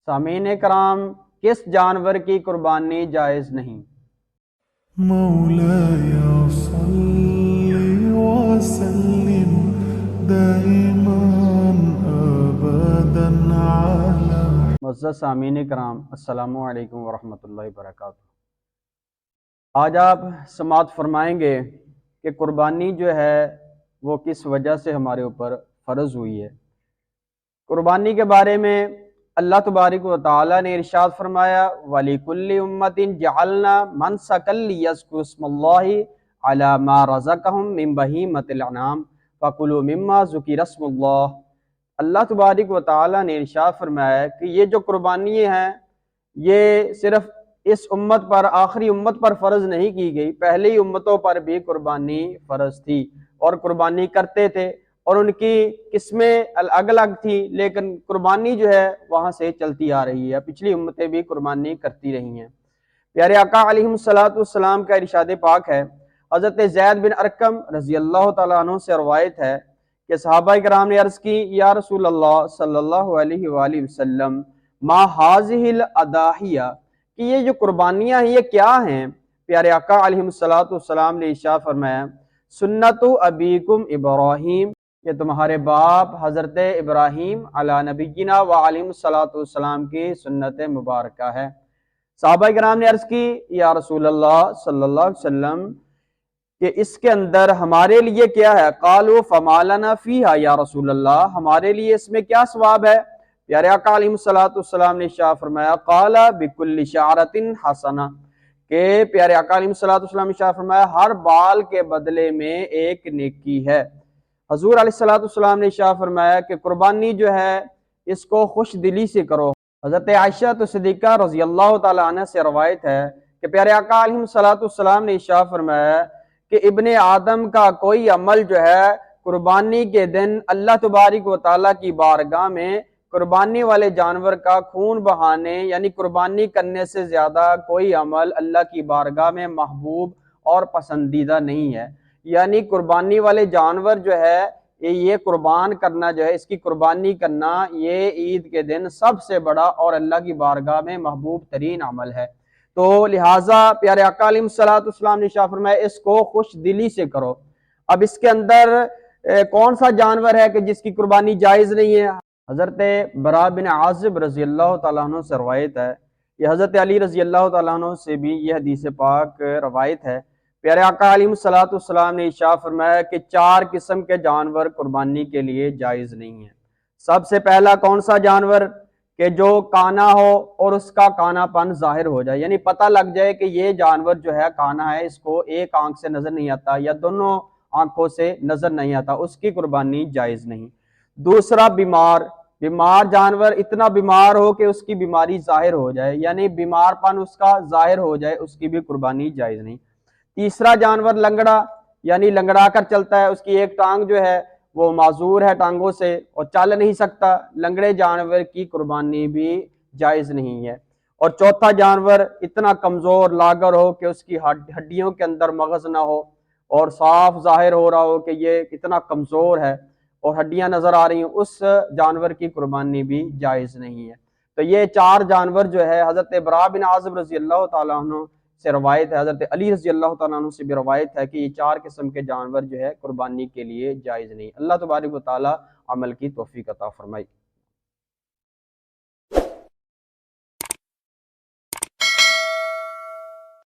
سامعین کرام، کس جانور کی قربانی جائز نہیں؟ مولاي صل وسلم دائما ابدا على معزز سامعین کرام، السلام علیکم ورحمۃ اللہ وبرکاتہ۔ آج آپ سماعت فرمائیں گے کہ قربانی جو ہے وہ کس وجہ سے ہمارے اوپر فرض ہوئی ہے۔ قربانی کے بارے میں اللہ تبارک و تعالیٰ نے ارشاد فرمایا وَلِكُلِّ أُمَّةٍ جَعَلْنَا مَنْسَكًا لِيَذْكُرُوا اسْمَ اللَّهِ عَلَى مَا رَزَقَهُم مِّن بَهِيمَةِ الْأَنْعَامِ فَكُلُوا مِمَّا ذُكِرَ اسْمُ اللَّهِ۔ اللہ تبارک و تعالیٰ نے ارشاد فرمایا کہ یہ جو قربانی ہیں یہ صرف اس امت پر، آخری امت پر فرض نہیں کی گئی، پہلی امتوں پر بھی قربانی فرض تھی اور قربانی کرتے تھے اور ان کی قسمیں الگ الگ تھی، لیکن قربانی جو ہے وہاں سے چلتی آ رہی ہے، پچھلی امتیں بھی قربانی کرتی رہی ہیں۔ پیارے آقا علیہ السلام کا ارشاد پاک ہے، حضرت زید بن ارقم رضی اللہ تعالیٰ عنہ سے روایت ہے کہ صحابہ کرام نے عرض کی یا رسول اللہ صلی اللہ علیہ وآلہ وسلم ما هذه الاضاحیہ، کہ یہ جو قربانیاں ہیں یہ کیا ہیں؟ پیارے آقا علیہ السلام نے ارشاد فرمایا سنت ابیکم ابراہیم، کہ تمہارے باپ حضرت ابراہیم علی نبینا و علیہ السلام کی سنت مبارکہ ہے۔ صحابہ کرام نے عرض کی یا رسول اللہ صلی اللہ علیہ وسلم کہ اس کے اندر ہمارے لیے کیا ہے؟ قالوا فما لنا فیہا یا رسول اللہ، ہمارے لیے اس میں کیا ثواب ہے؟ پیارے آقا علیہ السلام نے ارشاد فرمایا قال بکل شعرۃ حسنہ، کہ پیارے آقا علیہ السلام نے ارشاد فرمایا ہر بال کے بدلے میں ایک نیکی ہے۔ حضور علیہ السلام نے ارشاد فرمایا کہ قربانی جو ہے اس کو خوش دلی سے کرو۔ حضرت عائشہ صدیقہ رضی اللہ تعالیٰ عنہ سے روایت ہے کہ پیارے آقا علیہ السلام نے ارشاد فرمایا کہ ابن آدم کا کوئی عمل جو ہے قربانی کے دن اللہ تبارک و تعالیٰ کی بارگاہ میں قربانی والے جانور کا خون بہانے یعنی قربانی کرنے سے زیادہ کوئی عمل اللہ کی بارگاہ میں محبوب اور پسندیدہ نہیں ہے۔ یعنی قربانی والے جانور جو ہے یہ قربان کرنا جو ہے، اس کی قربانی کرنا یہ عید کے دن سب سے بڑا اور اللہ کی بارگاہ میں محبوب ترین عمل ہے۔ تو لہٰذا پیارے آقا علیہ السلام نے ارشاد فرمایا اس کو خوش دلی سے کرو۔ اب اس کے اندر کون سا جانور ہے کہ جس کی قربانی جائز نہیں ہے؟ حضرت برا بن عازب رضی اللہ تعالیٰ عنہ سے روایت ہے، یہ حضرت علی رضی اللہ تعالیٰ عنہ سے بھی یہ حدیث پاک روایت ہے۔ پیارے آقا علیہ السلام نے ارشاد فرمایا کہ 4 قسم کے جانور قربانی کے لیے جائز نہیں ہیں۔ سب سے پہلا کون سا جانور؟ کہ جو کانا ہو اور اس کا کانا پن ظاہر ہو جائے، یعنی پتہ لگ جائے کہ یہ جانور جو ہے کانا ہے، اس کو ایک آنکھ سے نظر نہیں آتا یا دونوں آنکھوں سے نظر نہیں آتا، اس کی قربانی جائز نہیں۔ دوسرا بیمار جانور، اتنا بیمار ہو کہ اس کی بیماری ظاہر ہو جائے، یعنی بیمار پن اس کا ظاہر ہو جائے، اس کی بھی قربانی جائز نہیں۔ تیسرا جانور لنگڑا، یعنی لنگڑا کر چلتا ہے، اس کی ایک ٹانگ جو ہے وہ معذور ہے ٹانگوں سے اور چل نہیں سکتا، لنگڑے جانور کی قربانی بھی جائز نہیں ہے۔ اور چوتھا جانور اتنا کمزور لاغر ہو کہ اس کی ہڈیوں کے اندر مغز نہ ہو اور صاف ظاہر ہو رہا ہو کہ یہ اتنا کمزور ہے اور ہڈیاں نظر آ رہی ہیں، اس جانور کی قربانی بھی جائز نہیں ہے۔ تو یہ 4 جانور جو ہے حضرت برا بن عازب رضی اللہ تعالیٰ عنہ سے روایت ہے، حضرت علی رضی اللہ تعالیٰ عنہ سے بھی روایت ہے کہ یہ 4 قسم کے جانور جو ہے قربانی کے لیے جائز نہیں۔ اللہ تبارک و تعالیٰ عمل کی توفیق عطا فرمائی۔